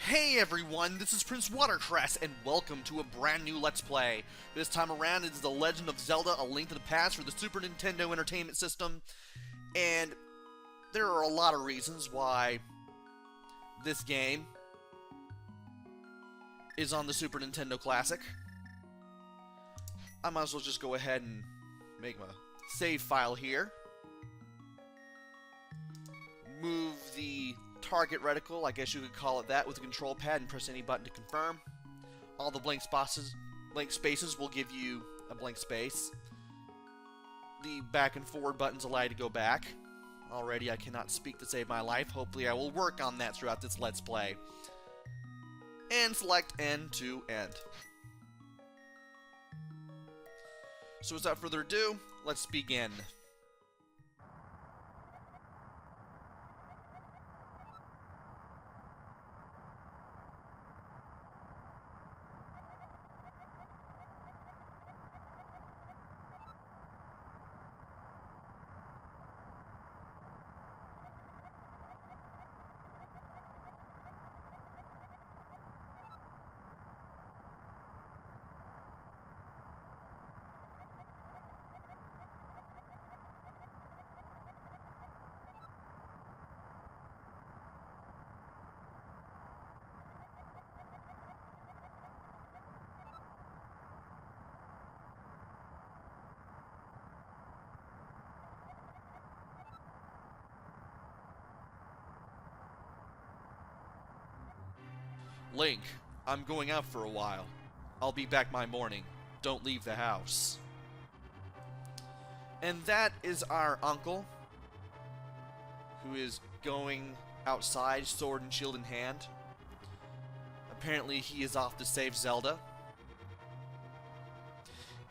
Hey everyone, this is PrinceWatercress, and welcome to a brand new Let's Play. This time around, it is The Legend of Zelda: A Link to the Past for the Super Nintendo Entertainment System, and there are a lot of reasons why this game is on the Super Nintendo Classic. I might as well just go ahead and make a save file here. Move the target reticle, I guess you could call it that, with the control pad and press any button to confirm. All the blank spaces will give you a blank space. The back and forward buttons allow you to go back. Already I cannot speak to save my life. Hopefully I will work on that throughout this Let's Play. And select End to end. So without further ado, let's begin. Link, I'm going out for a while. I'll be back by morning. Don't leave the house. And that is our uncle, who is going outside, sword and shield in hand. Apparently he is off to save Zelda.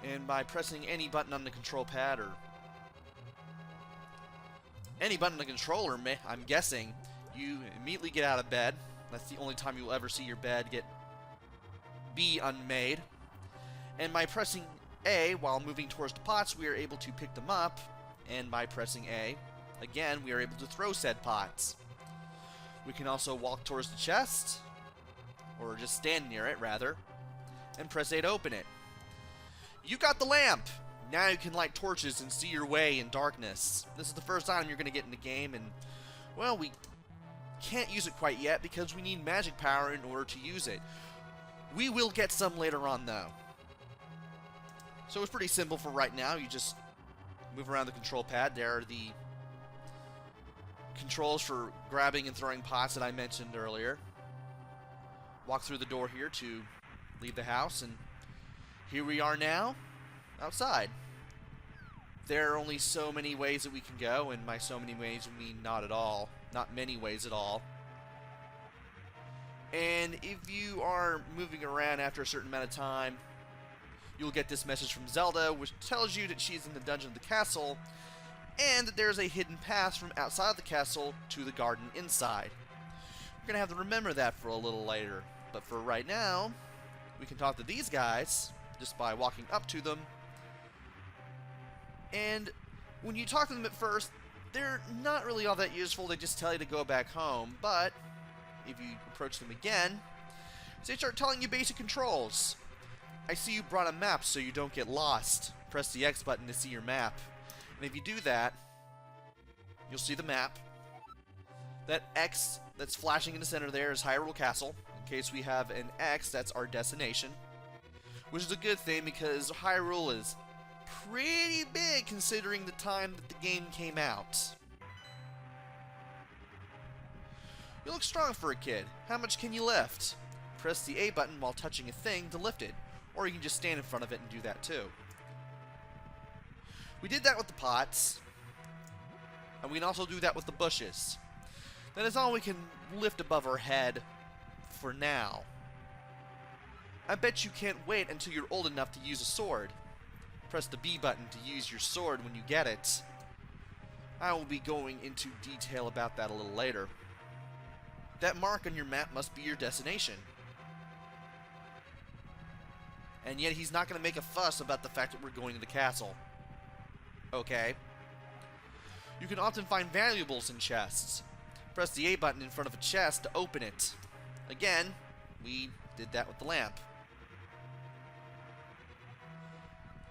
And by pressing any button on the control pad, or any button on the controller, I'm guessing, you immediately get out of bed. That's the only time you'll ever see your bed be unmade. And by pressing A while moving towards the pots, we are able to pick them up. And by pressing A, again, we are able to throw said pots. We can also walk towards the chest, or just stand near it, rather, and press A to open it. You got the lamp! Now you can light torches and see your way in darkness. This is the first time you're going to get in the game, and, well, we can't use it quite yet because we need magic power in order to use it. We will get some later on, though. So it's pretty simple for right now. You just move around the control pad. There are the controls for grabbing and throwing pots that I mentioned earlier. Walk through the door here to leave the house, and here we are now, outside. There are only so many ways that we can go, and by so many ways I mean not at all. Not many ways at all. And if you are moving around after a certain amount of time, you'll get this message from Zelda, which tells you that she's in the dungeon of the castle, and that there's a hidden path from outside the castle to the garden inside. We're going to have to remember that for a little later. But for right now, we can talk to these guys just by walking up to them. And when you talk to them at first, they're not really all that useful. They just tell you to go back home. But if you approach them again, they start telling you basic controls. I see you brought a map so you don't get lost. Press the X button to see your map. And if you do that, you'll see the map. That X that's flashing in the center there is Hyrule Castle. In case we have an X, that's our destination. Which is a good thing because Hyrule is pretty big considering the time that the game came out. You look strong for a kid. How much can you lift? Press the A button while touching a thing to lift it. Or you can just stand in front of it and do that too. We did that with the pots. And we can also do that with the bushes. That is all we can lift above our head for now. I bet you can't wait until you're old enough to use a sword. Press the B button to use your sword when you get it. I will be going into detail about that a little later. That mark on your map must be your destination. And yet he's not going to make a fuss about the fact that we're going to the castle. Okay. You can often find valuables in chests. Press the A button in front of a chest to open it. Again, we did that with the lamp.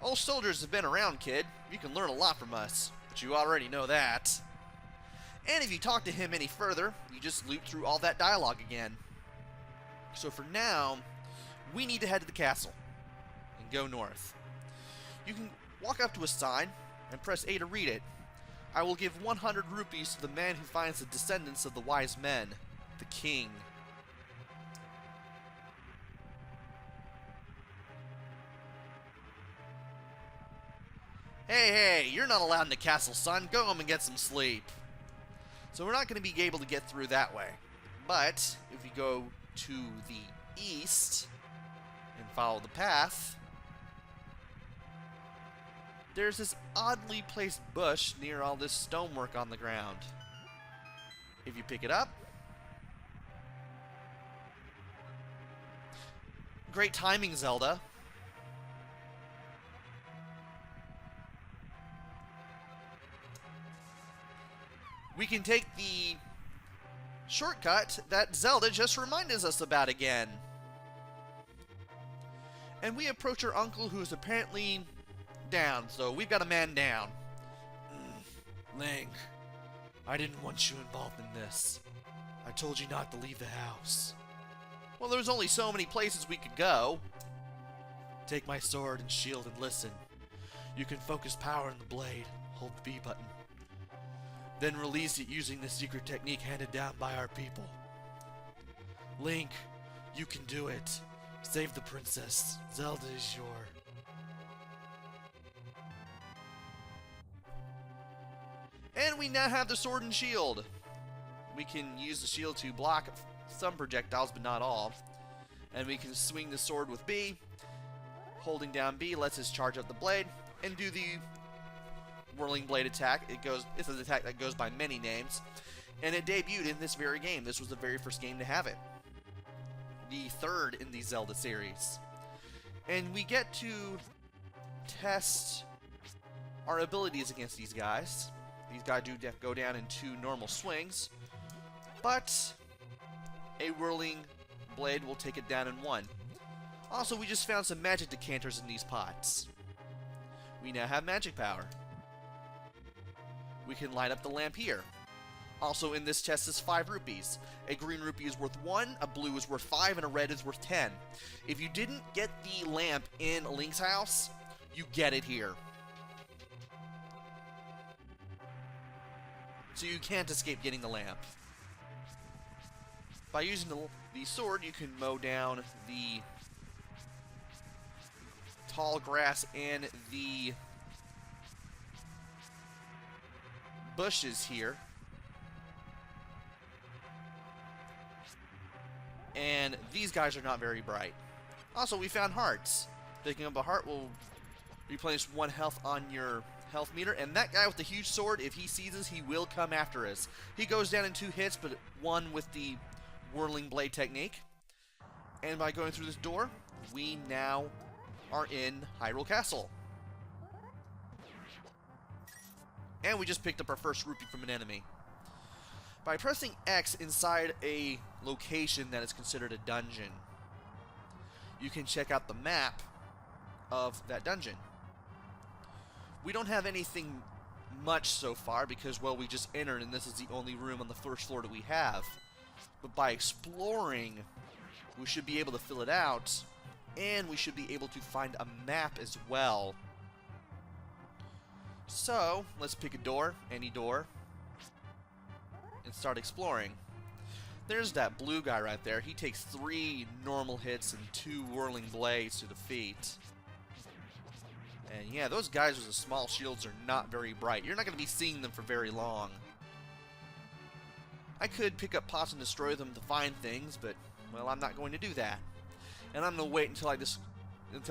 Old soldiers have been around, kid. You can learn a lot from us, but you already know that. And if you talk to him any further, you just loop through all that dialogue again. So for now, we need to head to the castle and go north. You can walk up to a sign and press A to read it. I will give 100 rupees to the man who finds the descendants of the wise men, the king. Hey, you're not allowed in the castle, son. Go home and get some sleep. So we're not going to be able to get through that way. But if we go to the east and follow the path, there's this oddly placed bush near all this stonework on the ground. If you pick it up, great timing, Zelda. We can take the shortcut that Zelda just reminded us about again. And we approach our uncle, who is apparently down, so we've got a man down. Link, I didn't want you involved in this. I told you not to leave the house. Well, there's only so many places we could go. Take my sword and shield and listen. You can focus power in the blade. Hold the B button. Then release it using the secret technique handed down by our people. Link, you can do it. Save the princess. Zelda is your... And we now have the sword and shield. We can use the shield to block some projectiles, but not all. And we can swing the sword with B. Holding down B lets us charge up the blade and do the whirling blade attack. It's an attack that goes by many names, and it debuted in this very game. This was the very first game to have it, the third in the Zelda series. And we get to test our abilities against these guys. These guys do go down in 2 normal swings, but a whirling blade will take it down in 1. Also, we just found some magic decanters in these pots. We now have magic power. We can light up the lamp here. Also in this chest is 5 rupees. A green rupee is worth 1, a blue is worth 5, and a red is worth 10. If you didn't get the lamp in Link's house, you get it here. So you can't escape getting the lamp. By using the sword, you can mow down the tall grass and the bushes here. And these guys are not very bright. Also, we found hearts. Picking up a heart will replenish 1 health on your health meter. And that guy with the huge sword, if he sees us, he will come after us. He goes down in 2 hits, but 1 with the whirling blade technique. And by going through this door, we now are in Hyrule Castle. And we just picked up our first rupee from an enemy. By pressing X inside a location that is considered a dungeon, you can check out the map of that dungeon. We don't have anything much so far because, well, we just entered and this is the only room on the first floor that we have. But by exploring, we should be able to fill it out, and we should be able to find a map as well. So, let's pick a door, any door, and start exploring. There's that blue guy right there. He takes 3 normal hits and 2 whirling blades to the feet. And yeah, those guys with the small shields are not very bright. You're not going to be seeing them for very long. I could pick up pots and destroy them to find things, but, well, I'm not going to do that. And I'm going to wait until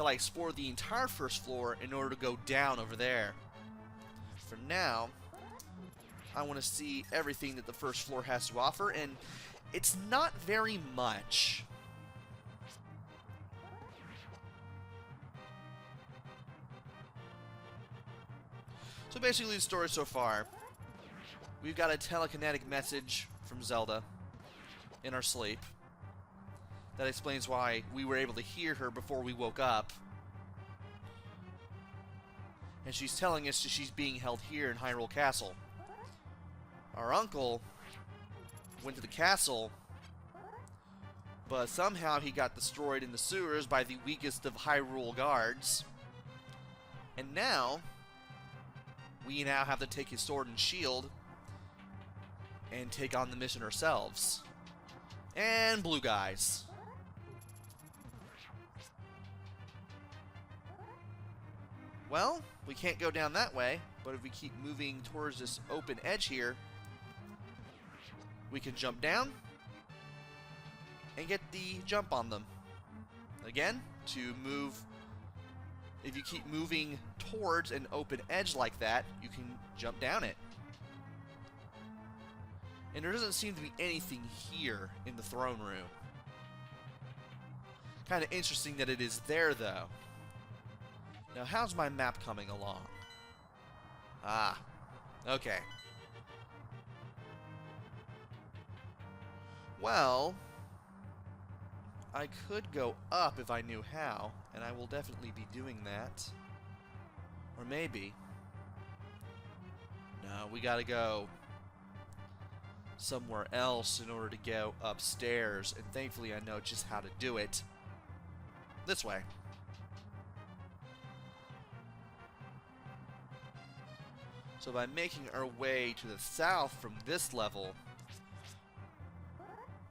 I explore the entire first floor in order to go down over there. For now, I want to see everything that the first floor has to offer, and it's not very much. So basically the story so far, we've got a telekinetic message from Zelda in our sleep. That explains why we were able to hear her before we woke up. And she's telling us that she's being held here in Hyrule Castle. Our uncle went to the castle, but somehow he got destroyed in the sewers by the weakest of Hyrule guards. And now, we now have to take his sword and shield and take on the mission ourselves. And blue guys. Well, we can't go down that way, but if we keep moving towards this open edge here, we can jump down and get the jump on them. Again, to move, if you keep moving towards an open edge like that, you can jump down it. And there doesn't seem to be anything here in the throne room. Kind of interesting that it is there, though. Now, how's my map coming along? Ah, okay. Well, I could go up if I knew how, and I will definitely be doing that. Or maybe. No, we gotta go somewhere else in order to go upstairs, and thankfully I know just how to do it. This way. So by making our way to the south from this level,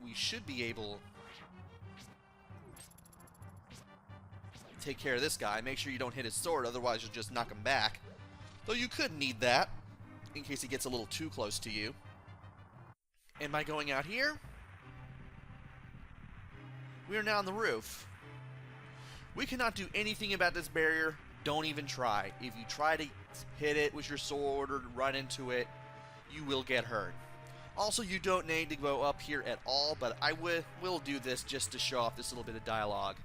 we should be able to take care of this guy. Make sure you don't hit his sword, otherwise you'll just knock him back. Though you could need that, in case he gets a little too close to you. And by going out here, we are now on the roof. We cannot do anything about this barrier. Don't even try. If you try to hit it with your sword or run into it, you will get hurt. Also, you don't need to go up here at all, but I will do this just to show off this little bit of dialogue.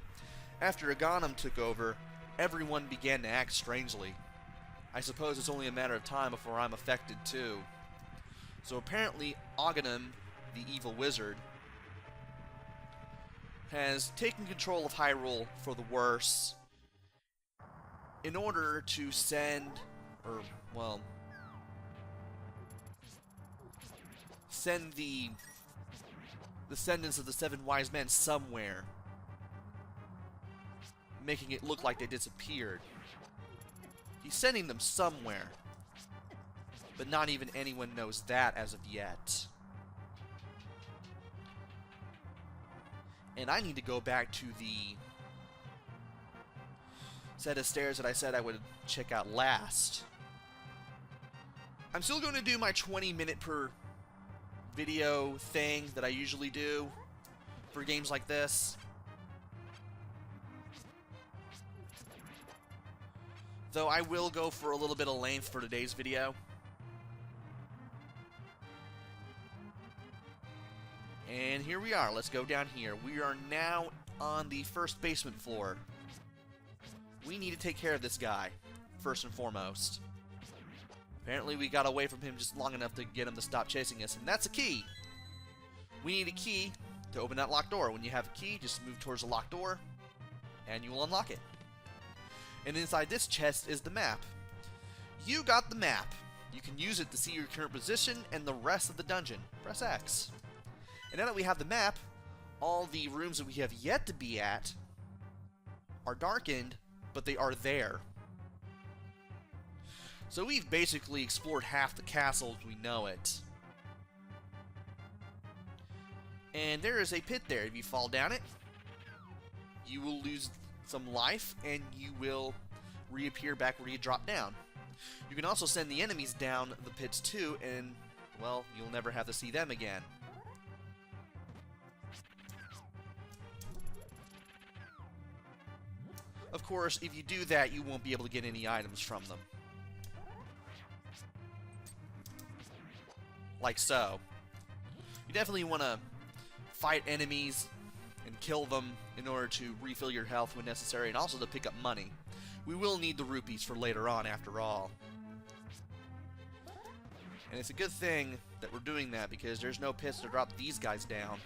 After Aghanim took over, everyone began to act strangely. I suppose it's only a matter of time before I'm affected too. So apparently, Aghanim, the evil wizard, has taken control of Hyrule for the worse in order to send, or, well, send the descendants of the seven wise men somewhere, making it look like they disappeared. He's sending them somewhere, but not even anyone knows that as of yet. And I need to go back to the set of stairs that I said I would check out last. I'm still going to do my 20-minute per video thing that I usually do for games like this. Though I will go for a little bit of length for today's video. And here we are. Let's go down here. We are now on the first basement floor. We need to take care of this guy, first and foremost. Apparently we got away from him just long enough to get him to stop chasing us, and that's a key. We need a key to open that locked door. When you have a key, just move towards the locked door, and you will unlock it. And inside this chest is the map. You got the map. You can use it to see your current position and the rest of the dungeon. Press X. And now that we have the map, all the rooms that we have yet to be at are darkened, but they are there. So we've basically explored half the castle as we know it. And there is a pit there. If you fall down it, you will lose some life, and you will reappear back where you dropped down. You can also send the enemies down the pits too, and, well, you'll never have to see them again. Of course, if you do that, you won't be able to get any items from them. Like so. You definitely want to fight enemies and kill them in order to refill your health when necessary, and also to pick up money. We will need the rupees for later on, after all. And it's a good thing that we're doing that, because there's no pits to drop these guys down.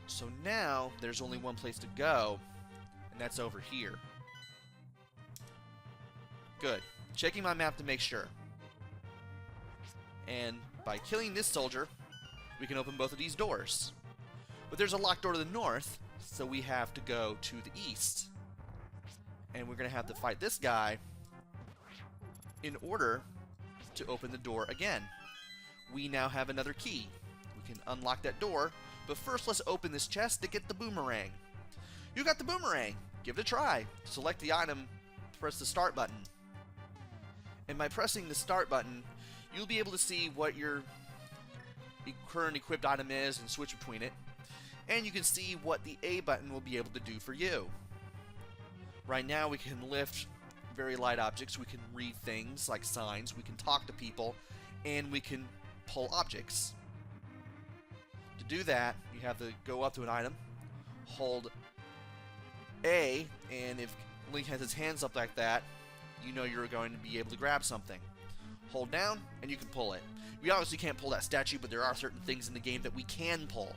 So now, there's only one place to go, and that's over here. Good. Checking my map to make sure. And by killing this soldier, we can open both of these doors. But there's a locked door to the north, so we have to go to the east. And we're going to have to fight this guy in order to open the door again. We now have another key. We can unlock that door, but first let's open this chest to get the boomerang. You got the boomerang! Give it a try. Select the item, press the start button. And by pressing the start button, you'll be able to see what your current equipped item is and switch between it. And you can see what the A button will be able to do for you. Right now we can lift very light objects, we can read things like signs, we can talk to people, and we can pull objects. To do that, you have to go up to an item, hold A, and if Link has his hands up like that, you know you're going to be able to grab something. Hold down, and you can pull it. We obviously can't pull that statue, but there are certain things in the game that we can pull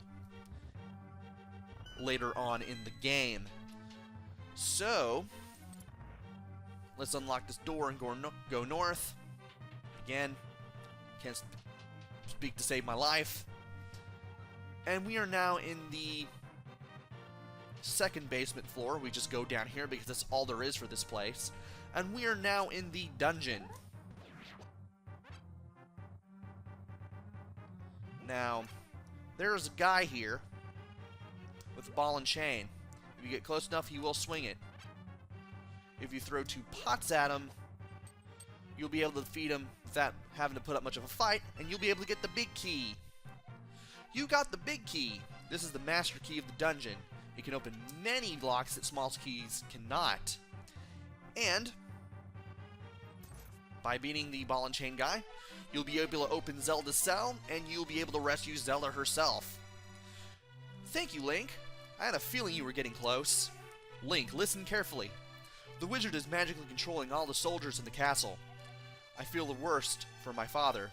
later on in the game. So, let's unlock this door and go north. Again, can't speak to save my life. And we are now in the second basement floor. We just go down here because that's all there is for this place. And we are now in the dungeon. Now, there's a guy here with a ball and chain. If you get close enough, he will swing it. If you throw 2 pots at him, you'll be able to defeat him without having to put up much of a fight, and you'll be able to get the big key. You got the big key. This is the master key of the dungeon. It can open many locks that small keys cannot. And by beating the ball and chain guy, you'll be able to open Zelda's cell, and you'll be able to rescue Zelda herself. Thank you, Link. I had a feeling you were getting close. Link, listen carefully. The wizard is magically controlling all the soldiers in the castle. I feel the worst for my father.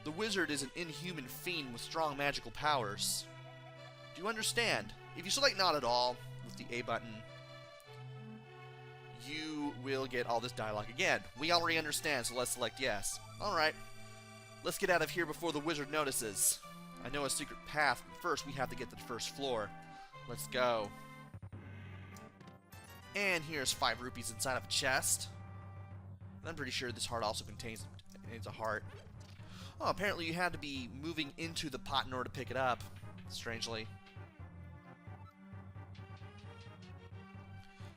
The wizard is an inhuman fiend with strong magical powers. Do you understand? If you select not at all with the A button, you will get all this dialogue again. We already understand, so let's select yes. Alright, let's get out of here before the wizard notices. I know a secret path, but first we have to get to the first floor. Let's go. And here's 5 rupees inside of a chest. And I'm pretty sure this heart also contains a heart. Oh, apparently you had to be moving into the pot in order to pick it up, strangely.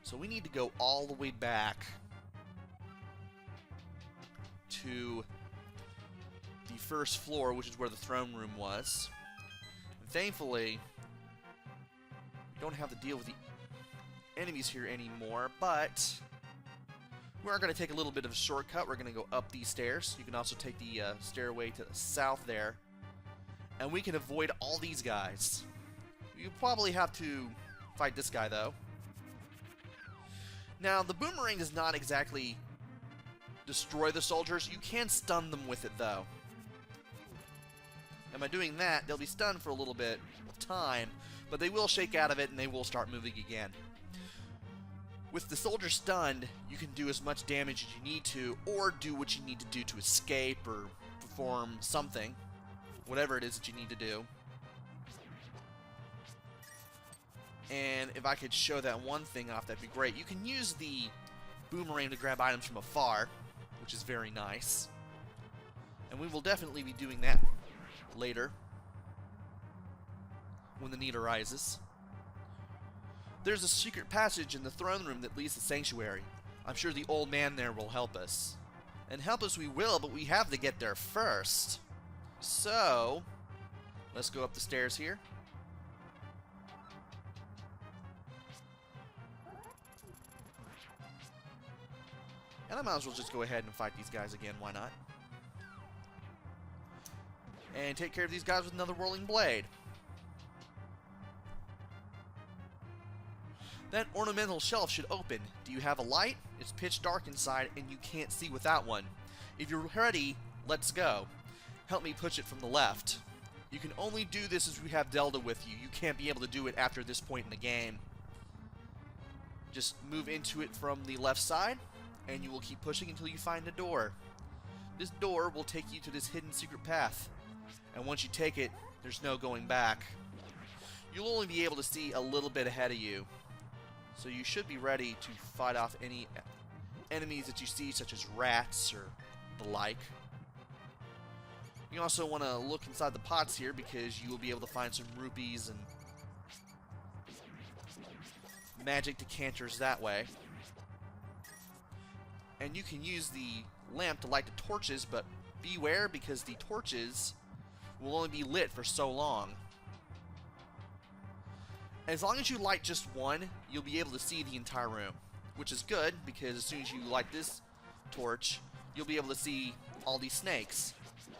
So we need to go all the way back to the first floor, which is where the throne room was. And thankfully, we don't have to deal with the enemies here anymore, but we are going to take a little bit of a shortcut. We're going to go up these stairs. You can also take the stairway to the south there, and we can avoid all these guys. You probably have to fight this guy, though. Now, the boomerang does not exactly destroy the soldiers. You can stun them with it, though. And by doing that, they'll be stunned for a little bit of time, but they will shake out of it and they will start moving again. With the soldier stunned, you can do as much damage as you need to, or do what you need to do to escape or perform something. Whatever it is that you need to do. And if I could show that one thing off, that'd be great. You can use the boomerang to grab items from afar, which is very nice. And we will definitely be doing that later, when the need arises. There's a secret passage in the throne room that leads to the sanctuary. I'm sure the old man there will help us. And help us we will, but we have to get there first. So, let's go up the stairs here. And I might as well just go ahead and fight these guys again, why not? And take care of these guys with another whirling blade. That ornamental shelf should open. Do you have a light? It's pitch dark inside and you can't see without one. If you're ready, let's go. Help me push it from the left. You can only do this as we have Zelda with you. You can't be able to do it after this point in the game. Just move into it from the left side, and you will keep pushing until you find a door. This door will take you to this hidden secret path, and once you take it, there's no going back. You'll only be able to see a little bit ahead of you, so you should be ready to fight off any enemies that you see, such as rats or the like. You also want to look inside the pots here because you will be able to find some rupees and magic decanters that way. And you can use the lamp to light the torches, but beware because the torches will only be lit for so long. As long as you light just one, you'll be able to see the entire room, which is good because as soon as you light this torch, you'll be able to see all these snakes.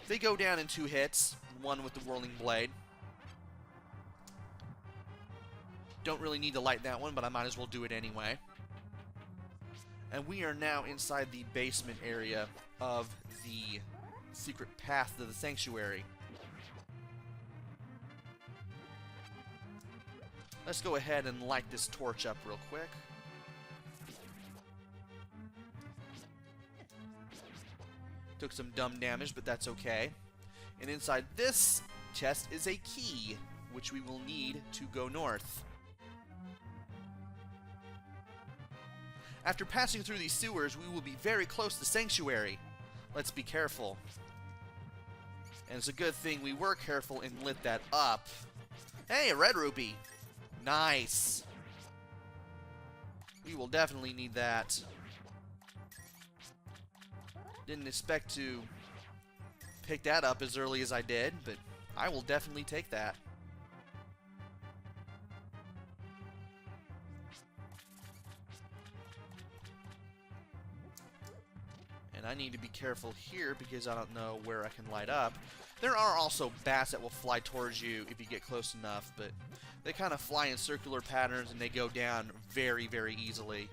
They go down in 2 hits, one with the whirling blade. Don't really need to light that one, but I might as well do it anyway. And we are now inside the basement area of the secret path to the sanctuary. Let's go ahead and light this torch up real quick. Took some dumb damage, but that's okay. And inside this chest is a key, which we will need to go north. After passing through these sewers, we will be very close to Sanctuary. Let's be careful. And it's a good thing we were careful and lit that up. Hey, a red rupee! Nice! We will definitely need that. Didn't expect to pick that up as early as I did, but I will definitely take that. And I need to be careful here because I don't know where I can light up. There are also bats that will fly towards you if you get close enough, but they kind of fly in circular patterns and they go down very, very easily.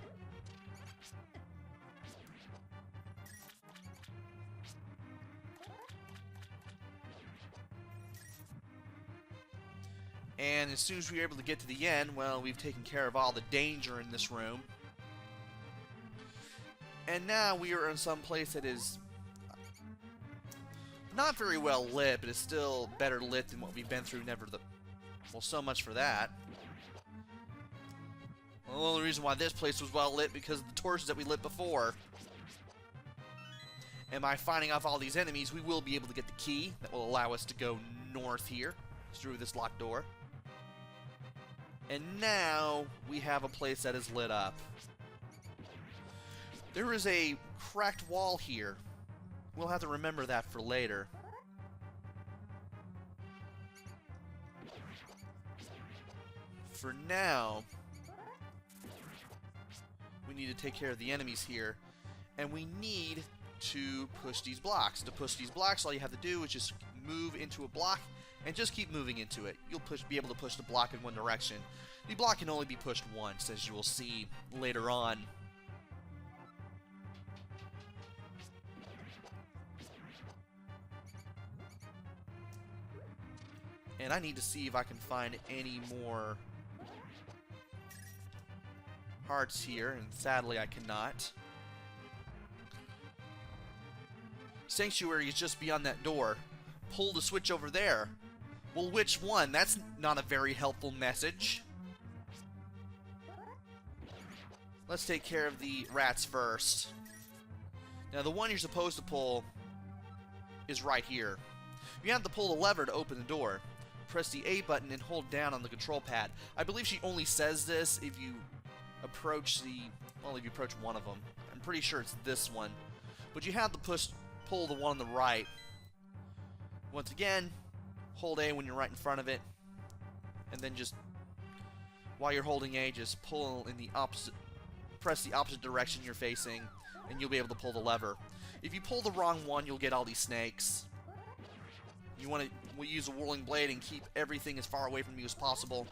And as soon as we were able to get to the end, well, we've taken care of all the danger in this room. And now we are in some place that is not very well lit, but is still better lit than what we've been through. Well, so much for that. Well, the only reason why this place was well lit because of the torches that we lit before. And by fighting off all these enemies, we will be able to get the key that will allow us to go north here through this locked door. And now we have a place that is lit up. There is a cracked wall here. We'll have to remember that for later. For now, we need to take care of the enemies here. And we need to push these blocks. To push these blocks, all you have to do is just move into a block and just keep moving into it. You'll be able to push the block in one direction. The block can only be pushed once, as you will see later on. And I need to see if I can find any more hearts here, and sadly I cannot. Sanctuary is just beyond that door. Pull the switch over there. Well, which one? That's not a very helpful message. Let's take care of the rats first. Now, the one you're supposed to pull is right here. You have to pull the lever to open the door. Press the A button and hold down on the control pad. I believe she only says this if you approach if you approach one of them. I'm pretty sure it's this one. But you have to pull the one on the right. Once again, hold A when you're right in front of it. And then just, while you're holding A, just pull in the opposite, press the opposite direction you're facing, and you'll be able to pull the lever. If you pull the wrong one, you'll get all these snakes. You want to use a whirling blade and keep everything as far away from you as possible.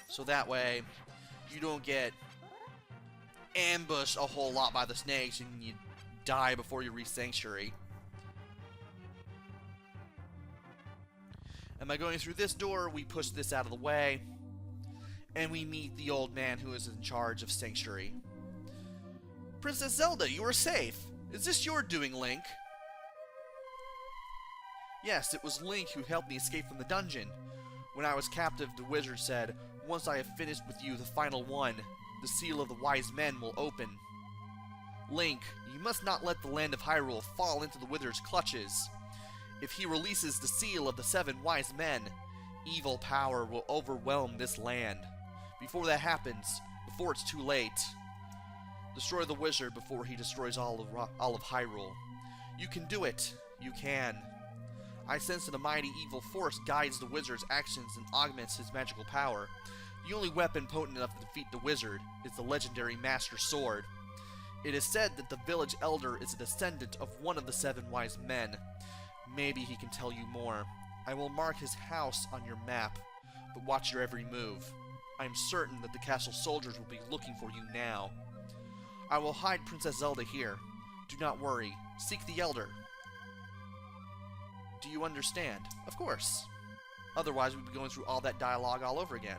So that way, you don't get ambushed a whole lot by the snakes and you die before you reach Sanctuary. And by going through this door, we push this out of the way, and we meet the old man who is in charge of Sanctuary. Princess Zelda, you are safe. Is this your doing, Link? Yes, it was Link who helped me escape from the dungeon. When I was captive, the wizard said, once I have finished with you the final one, the seal of the wise men will open. Link, you must not let the land of Hyrule fall into the wizard's clutches. If he releases the seal of the 7 wise men, evil power will overwhelm this land. Before that happens, before it's too late, destroy the wizard before he destroys all of Hyrule. You can do it. You can. I sense that a mighty evil force guides the wizard's actions and augments his magical power. The only weapon potent enough to defeat the wizard is the legendary Master Sword. It is said that the village elder is a descendant of one of the 7 wise men. Maybe he can tell you more. I will mark his house on your map, but watch your every move. I am certain that the castle soldiers will be looking for you now. I will hide Princess Zelda here. Do not worry. Seek the elder. Do you understand? Of course. Otherwise, we'd be going through all that dialogue all over again.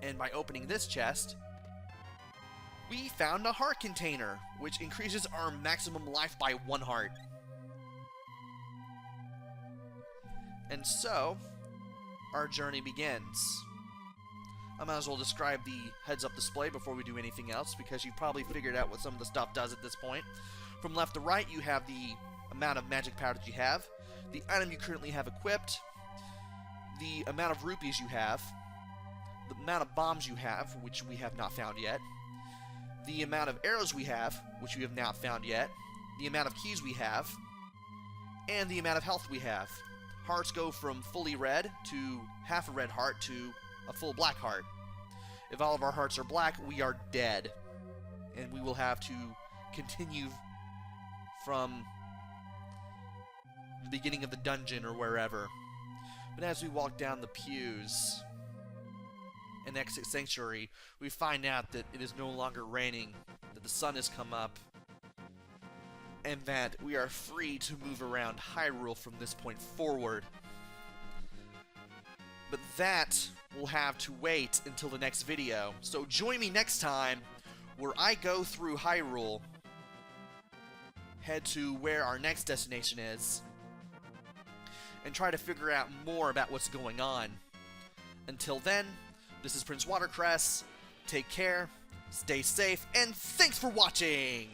And by opening this chest, we found a heart container, which increases our maximum life by 1 heart. And so, our journey begins. I might as well describe the heads-up display before we do anything else, because you've probably figured out what some of the stuff does at this point. From left to right, you have the amount of magic power that you have, the item you currently have equipped, the amount of rupees you have, the amount of bombs you have, which we have not found yet, the amount of arrows we have, which we have not found yet, the amount of keys we have, and the amount of health we have. Hearts go from fully red to half a red heart to a full black heart. If all of our hearts are black, we are dead. And we will have to continue from the beginning of the dungeon or wherever. But as we walk down the pews and exit Sanctuary, we find out that it is no longer raining, that the sun has come up, and that we are free to move around Hyrule from this point forward. But that will have to wait until the next video. So join me next time where I go through Hyrule, head to where our next destination is, and try to figure out more about what's going on. Until then, this is PrinceWatercress. Take care, stay safe, and thanks for watching!